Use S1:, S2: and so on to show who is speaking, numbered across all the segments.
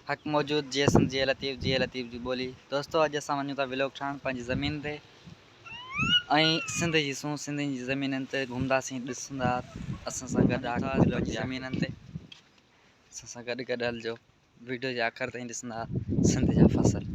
S1: हक मौजूद जे लतीफ़ जी बोली। दोस्तों अज असां वञूं था व्लॉग ठाहिण पंहिंजी ज़मीन ते ऐं सिंध जी सिंधियुनि जी ज़मीननि ते घुमंदासीं, ॾिसंदा असां सां गॾु पंहिंजी ज़मीननि ते असां सां गॾु गॾु हलिजो। वीडियो जे आख़िर ताईं ॾिसंदा सिंध जा फसल।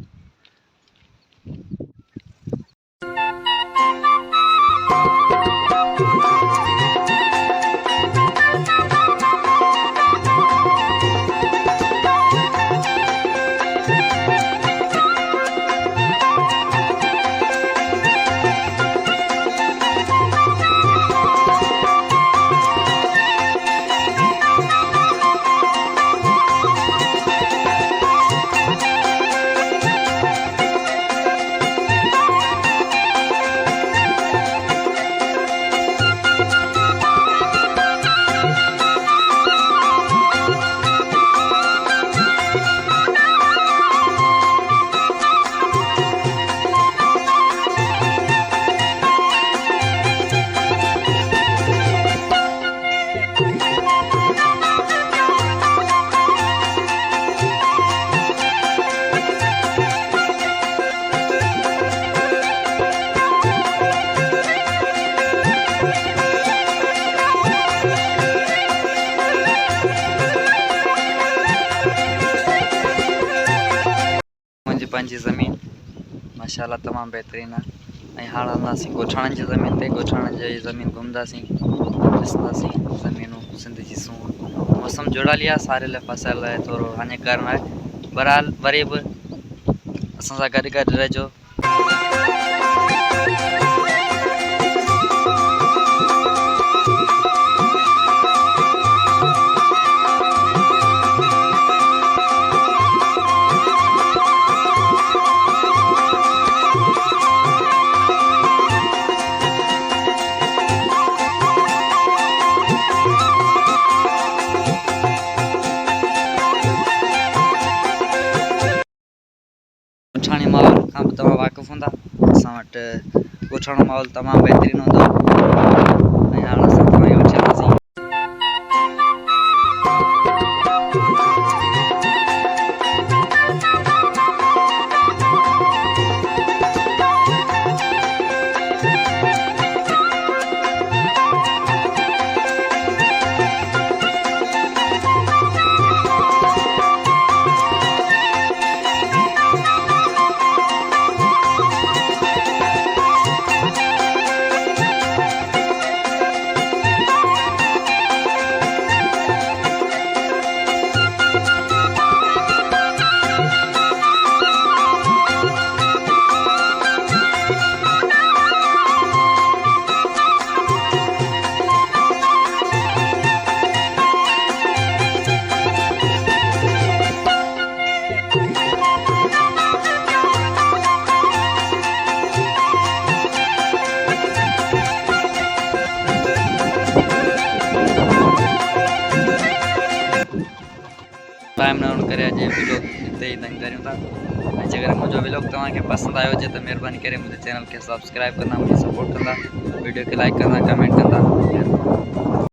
S1: पंहिंजी ज़मीन माशाल्लाह तमामु बहितरीनु आहे। ऐं हाणे हलंदासीं ॻोठाणनि जी ज़मीन ते। ॻोठाणनि जी ज़मीन घुमंदासीं, ॾिसंदासीं ज़मीनूं सिंध जी मौसम जुड़ियल आहे। सारियल फसल आहे, थोरो हाणे गर्म आहे। बहरहाल वरी बि असां सां गॾु गॾु रहिजो। ॻोठाणी माहौल खां बि तव्हां वाक़ुफ़ु हूंदा। असां वटि ॻोठाणो माहौल तमामु बहितरीनु हूंदो। ऐं हाणे असां तव्हांखे वठी हलंदासीं। टाइम न हुअण करे अॼु व्लॉग हिते ई ताईं करियूं था। ऐं जेकर मुंहिंजो व्लॉग तव्हांखे पसंदि आयो हुजे त महिरबानी करे मुंहिंजे चैनल खे सब्सक्राइब कंदा, मुंहिंजी सपोर्ट कंदा, वीडियो खे लाइक कंदा, कमेंट कंदा।